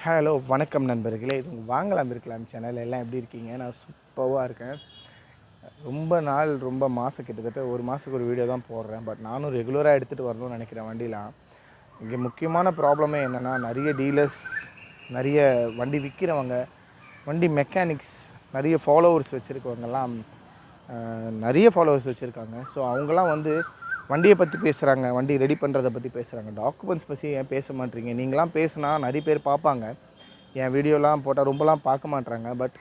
Hello வணக்கம் நண்பர்களே. இது வாங்கலாம் இருக்கலாம் சேனல். எல்லாம் எப்படி இருக்கீங்க? நான் சூப்பராக இருக்கேன். ரொம்ப மாதம் கிட்டத்தட்ட ஒரு மாதத்துக்கு ஒரு வீடியோ தான் போடுறேன். பட் நானும் ரெகுலராக எடுத்துகிட்டு வரணும்னு நினைக்கிறேன் வண்டிலாம். இங்கே முக்கியமான ப்ராப்ளமே என்னென்னா, நிறைய டீலர்ஸ், நிறைய வண்டி விற்கிறவங்க, வண்டி மெக்கானிக்ஸ், நிறைய ஃபாலோவர்ஸ் வச்சுருக்கவங்கெல்லாம் நிறைய ஃபாலோவர்ஸ் வச்சுருக்காங்க. ஸோ அவங்களாம் வண்டியை பற்றி பேசுகிறாங்க, வண்டி ரெடி பண்ணுறதை பற்றி பேசுகிறாங்க. டாக்குமெண்ட்ஸ் பற்றி ஏன் பேச மாட்டீங்க? நீங்களாம் பேசுனா நிறைய பேர் பார்ப்பாங்க. என் வீடியோலாம் போட்டால் ரொம்பலாம் பார்க்க மாட்றாங்க. பட்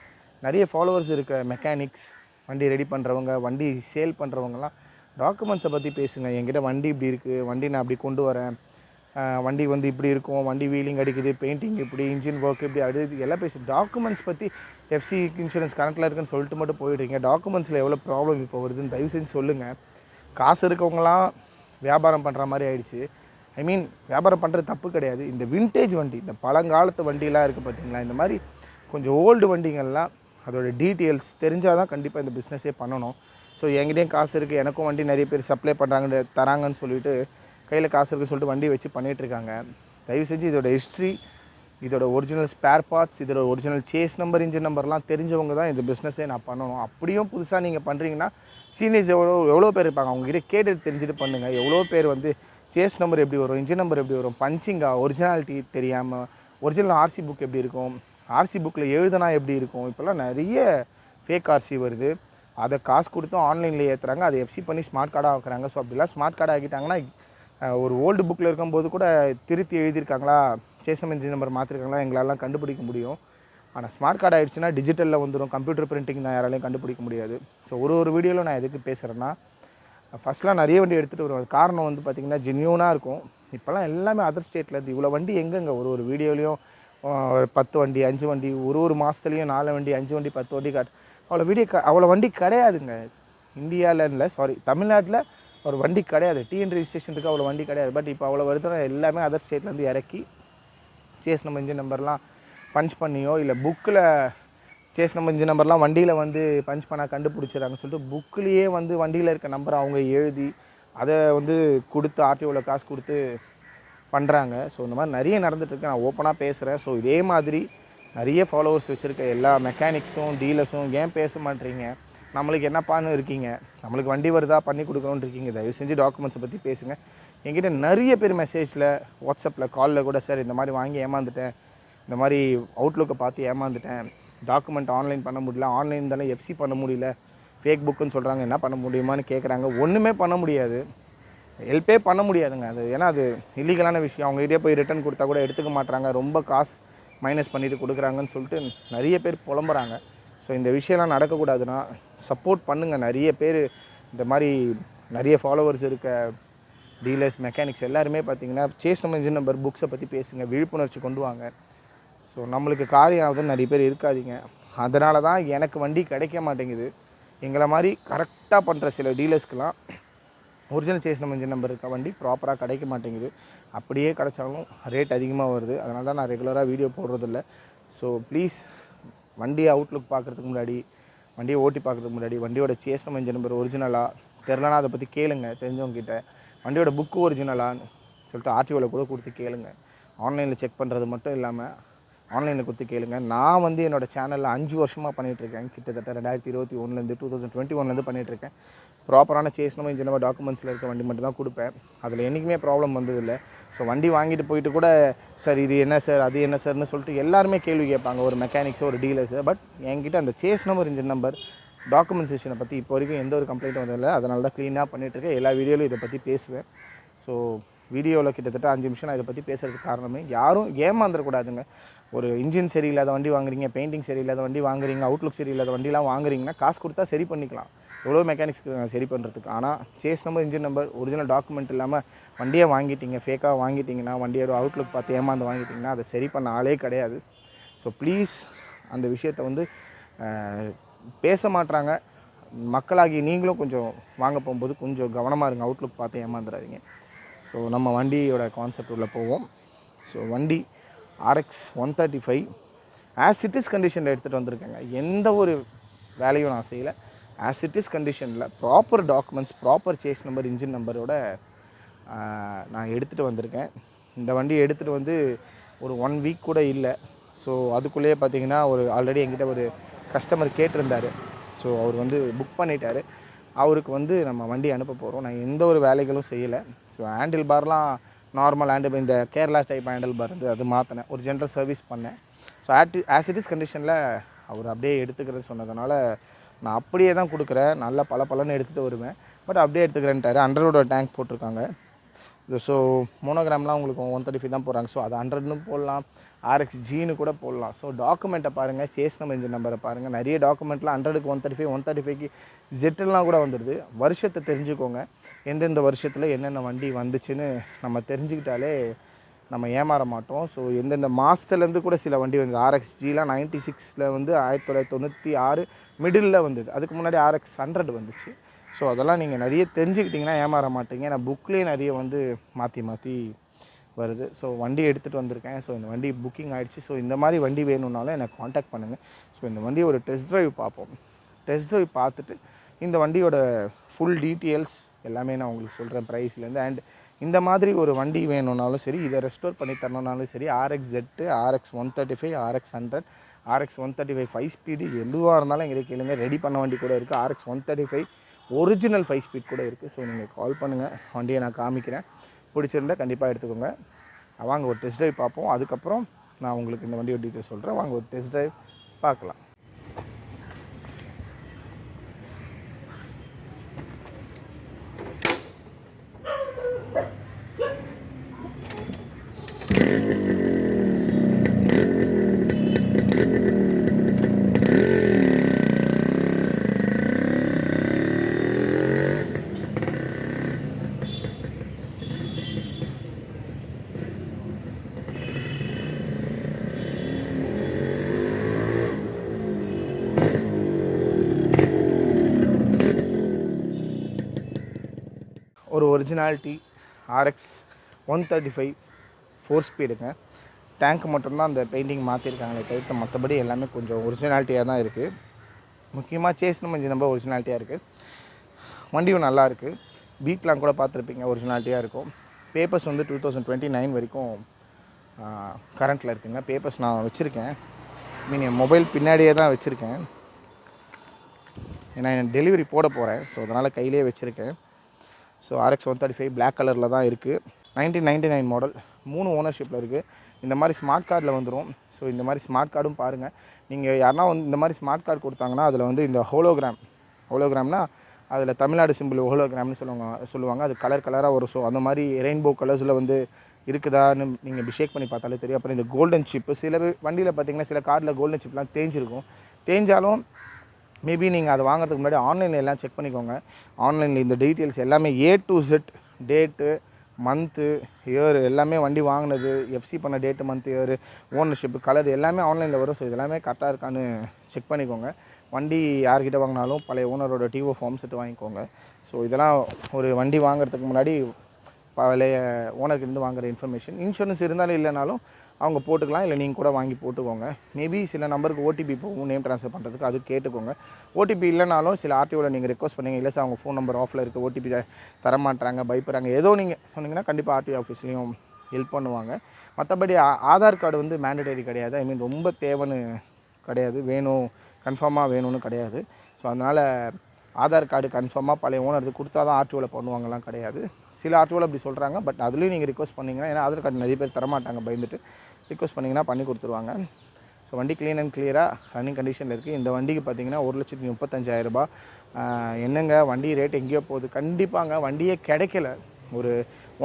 நிறைய ஃபாலோவர்ஸ் இருக்க மெக்கானிக்ஸ், வண்டி ரெடி பண்ணுறவங்க, வண்டி சேல் பண்ணுறவங்கலாம் டாக்குமெண்ட்ஸை பற்றி பேசுங்க. என்கிட்ட வண்டி இப்படி இருக்குது, வண்டி நான் அப்படி கொண்டு வரேன், வண்டி இப்படி இருக்கும், வண்டி வீலிங் அடிக்குது, பெயிண்டிங் இப்படி, இன்ஜின் ஒர்க் இப்படி, அது எல்லாம் பேசி டாக்குமெண்ட்ஸ் பற்றி எஃப்சி இன்சூரன்ஸ் கணக்கில் இருக்குன்னு சொல்லிட்டு மட்டும் போயிடுறீங்க. டாக்குமெண்ட்ஸில் எவ்வளோ ப்ராப்ளம் இப்போ வருதுன்னு தயவு செஞ்சு சொல்லுங்கள். காசு இருக்கவங்களாம் வியாபாரம் பண்ணுற மாதிரி ஆயிடுச்சு. வியாபாரம் பண்ணுறது தப்பு கிடையாது. இந்த வின்டேஜ் வண்டி, இந்த பழங்காலத்து வண்டிலாம் இருக்குது பார்த்தீங்களா, இந்த மாதிரி கொஞ்சம் ஓல்டு வண்டிங்கள்லாம் அதோட டீட்டெயில்ஸ் தெரிஞ்சால் தான் கண்டிப்பாக இந்த பிஸ்னஸே பண்ணணும். ஸோ என்கிட்டையும் காசு இருக்குது, எனக்கும் வண்டி நிறைய பேர் சப்ளை பண்ணுறாங்க, தராங்கன்னு சொல்லிவிட்டு கையில் காசு இருக்குன்னு சொல்லிட்டு வண்டி வச்சு பண்ணிகிட்ருக்காங்க. தயவு செஞ்சு இதோட ஹிஸ்ட்ரி, இதோட ஒரிஜினல் ஸ்பேர் பார்ட்ஸ், இதோட ஒரிஜினல் சேஸ் நம்பர், இன்ஜின் நம்பர்லாம் தெரிஞ்சவங்க தான் இந்த பிஸ்னஸே நான் பண்ணணும். அப்படியும் புதுசாக நீங்கள் பண்ணுறீங்கன்னா சீனியர்ஸ் எவ்வளோ பேர் இருப்பாங்க, அவங்ககிட்ட கேட்டு தெரிஞ்சுட்டு பண்ணுங்கள். எவ்வளோ பேர் சேஸ் நம்பர் எப்படி வரும், இன்ஜின் நம்பர் எப்படி வரும், பஞ்சிங்கா, ஒரிஜினாலிட்டி தெரியாமல், ஒரிஜினல் ஆர்சி புக் எப்படி இருக்கும், ஆர்சி புக்கில் எழுதுனா எப்படி இருக்கும், இப்போல்லாம் நிறைய ஃபேக் ஆர்சி வருது. அதை காசு கொடுத்தும் ஆன்லைனில் ஏற்றுறாங்க, அதை எஃப்சி பண்ணி ஸ்மார்ட் கார்டாக ஆக்குறாங்க. ஸோ அப்படிலாம் ஸ்மார்ட் கார்டாக ஆக்கிட்டாங்கன்னா ஒரு ஓல்டு புக்கில் இருக்கும்போது கூட திருத்தி எழுதியிருக்காங்களா, சேசம் இன்ஜின் நம்பர் மாற்றிருக்காங்களா எங்களாலாம் கண்டுபிடிக்க முடியும். ஆனால் ஸ்மார்ட் கார்டு ஆகிடுச்சுன்னா டிஜிட்டலில் வந்துடும், கம்ப்யூட்டர் பிரிண்டிங் தான் யாராலையும் கண்டுபிடிக்க முடியாது. ஸோ ஒரு வீடியோவில் நான் எதுக்கு பேசுகிறேன்னா, ஃபஸ்ட்லாம் நிறைய வண்டி எடுத்துகிட்டு வருவேன். காரணம் பார்த்திங்கன்னா ஜென்யூனாக இருக்கும். இப்போல்லாம் எல்லாமே அதர் ஸ்டேட்லேருந்து இவ்வளோ வண்டி எங்கெங்க ஒரு வீடியோலையும் 10 வண்டி 5 வண்டி, ஒரு மாதத்துலேயும் 4 வண்டி 5 வண்டி 10 வண்டி அவ்வளோ வண்டி கிடையாதுங்க. இந்தியாவில் இல்லை, தமிழ்நாட்டில் ஒரு வண்டி கிடையாது. டிஎன் ரெஜிஸ்ட்ரேஷன் இருக்குது, அவ்வளோ வண்டி கிடையாது. பட் இப்போ அவ்வளோ வருதுன்னா எல்லாமே அதர் ஸ்டேட்லேருந்து இறக்கி சேஸ் நம்பர் இன்ஜின் நம்பர்லாம் பஞ்ச் பண்ணியோ, இல்லை புக்கில் சேஸ் நம்பர் இன்ஜின் நம்பர்லாம் வண்டியில் பஞ்ச் பண்ணால் கண்டுபிடிச்சிடறாங்கன்னு சொல்லிட்டு புக்கிலேயே வண்டியில் இருக்க நம்பரை அவங்க எழுதி அதை கொடுத்து ஆர்டிஓவில் காசு கொடுத்து பண்ணுறாங்க. ஸோ இந்த மாதிரி நிறைய நடந்துகிட்ருக்கு. நான் ஓப்பனாக பேசுகிறேன். ஸோ இதே மாதிரி நிறைய ஃபாலோவர்ஸ் வச்சுருக்க எல்லா மெக்கானிக்ஸும் டீலர்ஸும் ஏன் பேச மாட்டேறீங்க? நம்மளுக்கு என்னப்பான்னு இருக்கீங்க, நம்மளுக்கு வண்டி வருதா பண்ணி கொடுக்கணுன்னு இருக்கீங்க, தயவு செஞ்சு டாக்குமெண்ட்ஸை பற்றி பேசுங்க. என்கிட்ட நிறைய பேர் மெசேஜில், வாட்ஸ்அப்பில், காலில் கூட சார் இந்த மாதிரி வாங்கி ஏமாந்துட்டேன், இந்த மாதிரி அவுட்லுக்கை பார்த்து ஏமாந்துட்டேன், டாக்குமெண்ட் ஆன்லைன் பண்ண முடியல, ஆன்லைன் தானே எஃப்சி பண்ண முடியல, ஃபேக் புக்குன்னு சொல்கிறாங்க, என்ன பண்ண முடியுமான்னு கேட்குறாங்க. ஒன்றுமே பண்ண முடியாது, ஹெல்ப்பே பண்ண முடியாதுங்க. அது ஏன்னா அது இல்லீகலான விஷயம். அவங்ககிட்டே போய் ரிட்டன் கொடுத்தா கூட எடுத்துக்க மாட்டாங்க, ரொம்ப காசு மைனஸ் பண்ணிவிட்டு கொடுக்குறாங்கன்னு சொல்லிட்டு நிறைய பேர் புலம்புறாங்க. ஸோ இந்த விஷயம்லாம் நடக்கக்கூடாதுன்னா சப்போர்ட் பண்ணுங்கள். நிறைய பேர் இந்த மாதிரி நிறைய ஃபாலோவர்ஸ் இருக்க டீலர்ஸ், மெக்கானிக்ஸ் எல்லாருமே பார்த்திங்கன்னா சேஸ் நம்பர் இன்ஜின் நம்பர் புக்ஸை பற்றி பேசுங்க, விழிப்புணர்ச்சி கொண்டு வாங்க. ஸோ நம்மளுக்கு காரியம் ஆகுதுன்னு நிறைய பேர் இருக்காதிங்க. அதனால தான் எனக்கு வண்டி கிடைக்க மாட்டேங்குது. எங்களை மாதிரி கரெக்டாக பண்ணுற சில டீலர்ஸ்க்கெலாம் original chassis number engine number இருக்க வண்டி ப்ராப்பராக கிடைக்க மாட்டேங்குது. அப்படியே கிடைச்சாலும் ரேட் அதிகமாக வருது. அதனால தான் நான் ரெகுலராக வீடியோ போடுறதில்ல. ஸோ ப்ளீஸ், வண்டியை அவுட்லுக் பார்க்குறதுக்கு முன்னாடி, வண்டியை ஓட்டி பார்க்குறதுக்கு முன்னாடி, வண்டியோட சேஸ் நம்பர் இன்ஜின் நம்பர் ஒரிஜினலாக தெரிலனா அதை பற்றி கேளுங்க தெரிஞ்சவங்ககிட்ட. வண்டியோட புக்கு ஒரிஜினலான்னு சொல்லிட்டு ஆர்டிஓவில் கூட கொடுத்து கேளுங்க. ஆன்லைனில் செக் பண்ணுறது மட்டும் இல்லாமல் ஆன்லைனில் கொடுத்து கேளுங்க. நான் என்னோடய சேனலில் 5 வருஷமாக பண்ணிகிட்ருக்கேன். கிட்டத்தட்ட 2021 2021 பண்ணிகிட்ருக்கேன். ப்ராப்பரான சேஸ் நம்பர் இன்ஜின் நம்பர் டாக்குமெண்ட்ஸில் இருக்க வண்டி மட்டும் தான் கொடுப்பேன். அதில் என்றைக்குமே ப்ராப்ளம் வந்ததில்லை. ஸோ வண்டி வாங்கிட்டு போயிட்டு கூட சார் இது என்ன சார், அது என்ன சார்னு சொல்லிட்டு எல்லாருமே கேள்வி கேட்பாங்க, ஒரு மெக்கானிக்ஸோ ஒரு டீலர்ஸு. பட் என்கிட்ட அந்த சேஸ் நம்பர் இன்ஜின் நம்பர் டாக்குமெண்டேஷனை பற்றி இப்போ வரைக்கும் எந்த ஒரு கம்ப்ளைண்ட்டும் வந்ததில்லை. அதனால தான் க்ளீனாக பண்ணிகிட்ருக்கேன். எல்லா வீடியோவிலும் இதை பற்றி பேசுவேன். ஸோ வீடியோவில் கிட்டத்தட்ட 5 நிமிஷம் நான் இதை பற்றி பேசுகிறதுக்கு காரணமே, யாரும் ஏமாந்துடக்கூடாதுங்க. ஒரு இன்ஜின் சரியில்லாத வண்டி வாங்குறீங்க, பெயிண்டிங் சரியில்லாத வண்டி வாங்குறீங்க, அவுட்லுக் சரியில்லாத வண்டிலாம் வாங்குறீங்கன்னா காசு கொடுத்தா சரி பண்ணிக்கலாம். எவ்வளோ மெக்கானிக்ஸ்க்கு சரி பண்ணுறதுக்கு. ஆனால் chase number engine number original document இல்லாமல் வண்டியை வாங்கிட்டீங்க, ஃபேக்காக வாங்கிட்டிங்கன்னா, வண்டியோட அவுட்லுக் பார்த்து ஏமாந்து வாங்கிட்டிங்கன்னா அதை சரி பண்ண ஆளே கிடையாது. ஸோ ப்ளீஸ், அந்த விஷயத்தை பேச மாட்றாங்க. மக்களாகி நீங்களும் கொஞ்சம் வாங்க போகும்போது கொஞ்சம் கவனமாக இருங்க, அவுட்லுக் பார்த்து ஏமாந்துடாதீங்க. ஸோ நம்ம வண்டியோட கான்செப்ட் உள்ள போவோம். ஸோ வண்டி RX 135 ஆஸ் இட் இஸ் கண்டிஷனில் எடுத்துகிட்டு வந்திருக்கேங்க. எந்த ஒரு வேலையும் நான் செய்யலை. ஆஸ் இட் இஸ் கண்டிஷனில் proper documents, proper chase number engine நம்பரோட நான் எடுத்துகிட்டு வந்திருக்கேன். இந்த வண்டி எடுத்துகிட்டு ஒரு 1 வீக் கூட இல்லை. ஸோ அதுக்குள்ளேயே பார்த்தீங்கன்னா ஒரு ஆல்ரெடி என்கிட்ட ஒரு கஸ்டமர் கேட்டிருந்தார். ஸோ அவர் வந்து புக் பண்ணிட்டார். அவருக்கு வந்து நம்ம வண்டி அனுப்ப போகிறோம். நான் எந்த ஒரு வேலைகளும் செய்யலை. ஸோ ஹேண்டில் பார்லாம் நார்மல் ஹேண்டில் இந்த கேரளா டைப் ஹேண்டில் பார் வந்து அது மாற்றினேன். ஒரு ஜென்ரல் சர்வீஸ் பண்ணேன். ஸோ ஆஸ் இட் இஸ் கண்டிஷனில் அவர் அப்படியே எடுத்துக்கிறது சொன்னதுனால நான் அப்படியே தான் கொடுக்குறேன். நல்லா பலன்னு எடுத்துகிட்டு வருவேன். பட் அப்படியே எடுத்துக்கிறேன்ட்டார். 100 டேங்க் போட்டிருக்காங்க. ஸோ மோனோகிராம்லாம் உங்களுக்கு 135 தான் போடுறாங்க. ஸோ அது 100ன்னு போடலாம், ஆர்எக்ஸ் ஜீனு கூட போடலாம். ஸோ டாக்குமெண்ட்டை பாருங்கள், சேஸ் நம்பர் இன்ஜின் நம்பரை பாருங்கள். நிறைய டாக்குமெண்ட்லாம் 100க்கு 135, 135க்கு ஜெட்டெல்லாம் கூட வந்துடுது. வருஷத்தை தெரிஞ்சுக்கோங்க. எந்தெந்த வருஷத்தில் என்னென்ன வண்டி வந்துச்சுன்னு நம்ம தெரிஞ்சுக்கிட்டாலே நம்ம ஏமாற மாட்டோம். ஸோ எந்தெந்த மாதத்துலேருந்து கூட சில வண்டி வந்து ஆர்எக்ஸ் ஜிலாம் 96ல் வந்து 1996 மிடில் வந்தது. அதுக்கு முன்னாடி ஆர்எக்ஸ் 100 வந்துச்சு. ஸோ அதெல்லாம் நீங்கள் நிறைய தெரிஞ்சுக்கிட்டிங்கன்னா ஏமாற மாட்டீங்க. ஏன்னா புக்லேயே நிறைய வந்து மாற்றி வருது. ஸோ வண்டி எடுத்துகிட்டு வந்திருக்கேன். ஸோ இந்த வண்டி புக்கிங் ஆகிடுச்சு. ஸோ இந்த மாதிரி வண்டி வேணும்னாலும் எனக்கு காண்டாக்ட் பண்ணுங்கள். ஸோ இந்த வண்டியை ஒரு டெஸ்ட் ட்ரைவ் பார்ப்போம். டெஸ்ட் ட்ரைவ் பார்த்துட்டு இந்த வண்டியோட ஃபுல் டீட்டெயில்ஸ் எல்லாமே நான் உங்களுக்கு சொல்கிறேன், ப்ரைஸ்லேருந்து. அண்ட் இந்த மாதிரி ஒரு வண்டி வேணும்னாலும் சரி, இதை ரெஸ்டோர் பண்ணி தரணுன்னாலும் சரி, RX Z, RX 135, RX 100, RX 135 5 speed எதுவாக இருந்தாலும் எங்களுக்கு கேளுங்க. ரெடி பண்ண வண்டி கூட இருக்குது. RX 135 ஒரிஜினல் 5 ஸ்பீட் கூட இருக்குது. ஸோ நீங்கள் கால் பண்ணுங்கள், வண்டியை நான் காமிக்கிறேன். பிடிச்சிருந்தால் கண்டிப்பாக எடுத்துக்கோங்க. வாங்க ஒரு டெஸ்ட் ட்ரைவ் பார்ப்போம். அதுக்கப்புறம் நான் உங்களுக்கு இந்த வண்டியோட டீட்டெயில் சொல்கிறேன். வாங்க ஒரு டெஸ்ட் ட்ரைவ் பார்க்கலாம். ஒரு ஒரிஜினாலிட்டி RX 135 4 ஸ்பீடுங்க. டேங்க் மட்டும்தான் அந்த பெயிண்டிங் மாற்றிருக்காங்களே தவிர்த்து மற்றபடி எல்லாமே கொஞ்சம் ஒரிஜினாலிட்டியாக தான் இருக்குது. முக்கியமாக சேஸ் நம்பர் ரொம்ப ஒரிஜினாலிட்டியாக இருக்குது. வண்டியும் நல்லாயிருக்கு. பீட்லாம் கூட பார்த்துருப்பீங்க, ஒரிஜினாலிட்டியாக இருக்கும். பேப்பர்ஸ் வந்து 2029 வரைக்கும் கரண்ட்டில் இருக்குங்க. பேப்பர்ஸ் நான் வச்சுருக்கேன். என் மொபைல் பின்னாடியே தான் வச்சுருக்கேன். ஏன்னா என் டெலிவரி போட போகிறேன். ஸோ அதனால் கையிலே வச்சுருக்கேன். ஸோ RX 135 பிளாக் கலரில் தான் இருக்குது. 1999 மாடல், 3 ஓனர்ஷிப்பில் இருக்குது. இந்த மாதிரி ஸ்மார்ட் கார்டில் வந்துடும். ஸோ இந்த மாதிரி ஸ்மார்ட் கார்டும் பாருங்கள். நீங்கள் யாருனா வந்து இந்த மாதிரி ஸ்மார்ட் கார்டு கொடுத்தாங்கன்னா அதில் வந்து இந்த ஹோலோகிராம்னா அதில் தமிழ்நாடு சிம்பிள் ஹோலோகிராம்னு சொல்லுவாங்க. அது கலராக வரும். ஸோ அந்த மாதிரி ரெயின்போ கலர்ஸில் வந்து இருக்குதான்னு நீங்கள் ஷேக் பண்ணி பார்த்தாலே தெரியும். அப்புறம் இந்த கோல்டன் சிப்பு சில வண்டியில் பார்த்தீங்கன்னா சில கார்டில் கோல்டன் சிப்லாம் தேஞ்சிருக்கும். தேஞ்சாலும் மேபி நீங்கள் அதை வாங்குறதுக்கு முன்னாடி ஆன்லைனில் எல்லாம் செக் பண்ணிக்கோங்க. ஆன்லைனில் இந்த டீட்டெயில்ஸ் எல்லாமே A to Z, date, month, year எல்லாமே வண்டி வாங்கினது, எஃப்சி பண்ண date, month, year, ownership, colour எல்லாமே ஆன்லைனில் வரும். ஸோ இதெல்லாமே கரெக்டாக இருக்கான்னு செக் பண்ணிக்கோங்க. வண்டி யார்கிட்ட வாங்கினாலும் பழைய ஓனரோட டிஓ ஃபார்ம் செட்டு வாங்கிக்கோங்க. ஸோ இதெல்லாம் ஒரு வண்டி வாங்குறதுக்கு முன்னாடி பழைய ஓனர்கிட்ட வாங்குகிற இன்ஃபர்மேஷன். இன்சூரன்ஸ் இருந்தாலும் இல்லைனாலும் அவங்க போட்டுக்கலாம், இல்லை நீங்கள் கூட வாங்கி போட்டுக்கோங்க. மேபி சில நம்பருக்கு ஓடிபி போகும் நேம் ட்ரான்ஸ்ஃபர் பண்ணுறதுக்கு, அது கேட்டுக்கோங்க. ஓடிபி இல்லைனாலும் சில ஆர்டிஓவில் நீங்கள் ரெக்வஸ்ட் பண்ணிங்க, இல்லை சார் அவங்க ஃபோன் நம்பர் ஆஃபில் இருக்குது, ஓடிபி தரமாட்டாங்க, பயப்படுறாங்க, ஏதோ நீங்கள் சொன்னீங்கன்னா கண்டிப்பாக ஆர்டிஓ ஆஃபீஸ்லேயும் ஹெல்ப் பண்ணுவாங்க. மற்றபடி ஆதார் கார்டு வந்து மேண்டடரி கிடையாது. ரொம்ப தேவைன்னு கிடையாது, வேணும் கன்ஃபார்மாக வேணும்னு கிடையாது. ஸோ அதனால் ஆதார் கார்டு கன்ஃபார்மாக பழைய ஓனருக்கு கொடுத்தா தான் ஆர்டிஓவில் பண்ணுவாங்கலாம் கிடையாது. சில ஆர்டிஓவில் அப்படி சொல்கிறாங்க. பட் அதுலேயும் நீங்கள் ரிக்வஸ்ட் பண்ணிங்கன்னா, ஏன்னா ஆதார் கார்டு நிறைய பேர் தரமாட்டாங்க பயந்துட்டு, ரிக்வஸ்ட் பண்ணிங்கன்னா பண்ணி கொடுத்துருவாங்க. ஸோ வண்டி க்ளீன் அண்ட் கிளியராக ரன்னிங் கண்டிஷனில் இருக்குது. இந்த வண்டிக்கு பார்த்தீங்கன்னா 1,35,000 ரூபா. என்னங்க வண்டி ரேட் எங்கேயோ போகுது. கண்டிப்பாங்க வண்டியே கிடைக்கல. ஒரு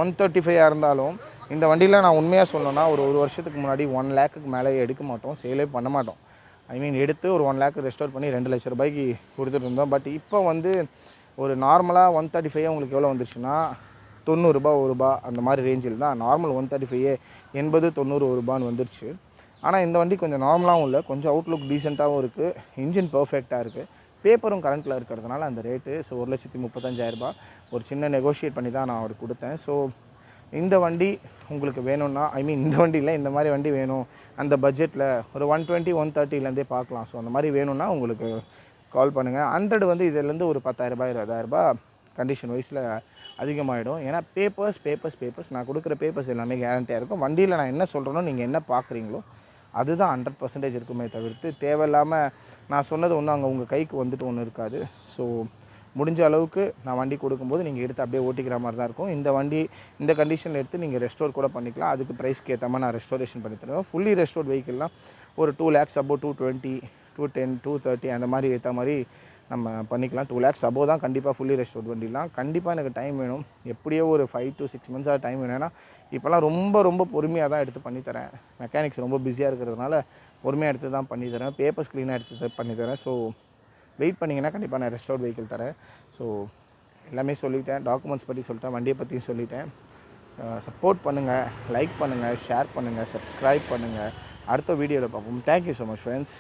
135 இருந்தாலும் இந்த வண்டியில் நான் உண்மையாக சொல்லணும்னா ஒரு வருஷத்துக்கு முன்னாடி 1 லேக்குக்கு மேலே எடுக்க மாட்டோம், சேலே பண்ண மாட்டோம். எடுத்து ஒரு 1 லேக் ரெஸ்டோர் பண்ணி 2 லட்ச ரூபாய்க்கு கொடுத்துட்டு இருந்தோம். பட் இப்போ வந்து ஒரு நார்மலாக 135 உங்களுக்கு எவ்வளோ வந்துருச்சுன்னா 90 ரூபா, 1 ரூபா அந்த மாதிரி ரேஞ்சில் தான். நார்மல் 135 80, 90, 1 ரூபான்னு வந்துருச்சு. ஆனால் இந்த வண்டி கொஞ்சம் நார்மலாகவும் இல்லை, கொஞ்சம் அவுட்லுக் டீசெண்டாகவும் இருக்குது. இன்ஜின் பர்ஃபெக்டாக இருக்குது. பேப்பரும் கரண்ட்டில் இருக்கிறதுனால அந்த ரேட்டு. ஸோ 1,35,000 ரூபா. ஒரு சின்ன நெகோஷியேட் பண்ணி தான் நான் அவருக்கு கொடுத்தேன். ஸோ இந்த வண்டி உங்களுக்கு வேணும்னா, இந்த வண்டி இல்லை, இந்த மாதிரி வண்டி வேணும் அந்த பட்ஜெட்டில் ஒரு 120, 130லேருந்தே பார்க்கலாம். ஸோ அந்த மாதிரி வேணும்னா உங்களுக்கு கால் பண்ணுங்கள். 100 வந்து இதிலேருந்து ஒரு 10,000 ரூபாய், 20,000 ரூபாய் கண்டிஷன் வைஸில் அதிகமாகிடும். ஏன்னா பேப்பர்ஸ் நான் கொடுக்குற பேப்பர்ஸ் எல்லாமே கேரண்டியாக இருக்கும். வண்டியில் நான் என்ன சொல்கிறேனோ நீங்கள் என்ன பார்க்குறீங்களோ அதுதான் 100% இருக்குமே தவிர்த்து தேவையில்லாமல் நான் சொன்னது ஒன்றும் அங்கே உங்கள் கைக்கு வந்துட்டு ஒன்றும் இருக்காது. ஸோ முடிஞ்ச அளவுக்கு நான் வண்டி கொடுக்கும்போது நீங்கள் எடுத்து அப்படியே ஓட்டிக்கிற மாதிரி தான் இருக்கும். இந்த வண்டி இந்த கண்டிஷனில் எடுத்து நீங்கள் ரெஸ்டோர் கூட பண்ணிக்கலாம். அதுக்கு ப்ரைஸ்க்கு ஏற்ற மாதிரி நான் ரெஸ்டோரேஷன் பண்ணி தருவேன். ஃபுல்லி ரெஸ்டோர்ட் வெஹிக்கிள்லாம் ஒரு 2 lakhs அபோவ் 220, 210, 230 அந்த மாதிரி ஏற்ற மாதிரி நம்ம பண்ணிக்கலாம். 2 lakhs அபோவ் தான் கண்டிப்பாக ஃபுல்லி ரெஸ்டோர்ட் வண்டிலாம். கண்டிப்பாக எனக்கு டைம் வேணும். எப்படியோ ஒரு 5 to 6 months டைம் வேணும். ஏன்னா இப்போலாம் ரொம்ப பொறுமையாக தான் எடுத்து பண்ணித்தரேன். மெக்கானிக்ஸ் ரொம்ப பிஸியாக இருக்கிறதுனால பொறுமையாக எடுத்து தான் பண்ணித்தரேன். பேப்பர்ஸ் க்ளீனாக எடுத்து பண்ணித்தரேன். ஸோ வெயிட் பண்ணிங்கன்னா கண்டிப்பாக நான் ரெஸ்டோர்ட் வெஹிக்கிள் தரேன். ஸோ எல்லாமே சொல்லிட்டேன். டாக்குமெண்ட்ஸ் பற்றி சொல்லிட்டேன். வண்டியை பற்றியும் சொல்லிட்டேன். சப்போர்ட் பண்ணுங்கள், லைக் பண்ணுங்கள், ஷேர் பண்ணுங்கள், சப்ஸ்கிரைப் பண்ணுங்கள். அடுத்த வீடியோவில் பார்ப்போம். Thank you so much friends.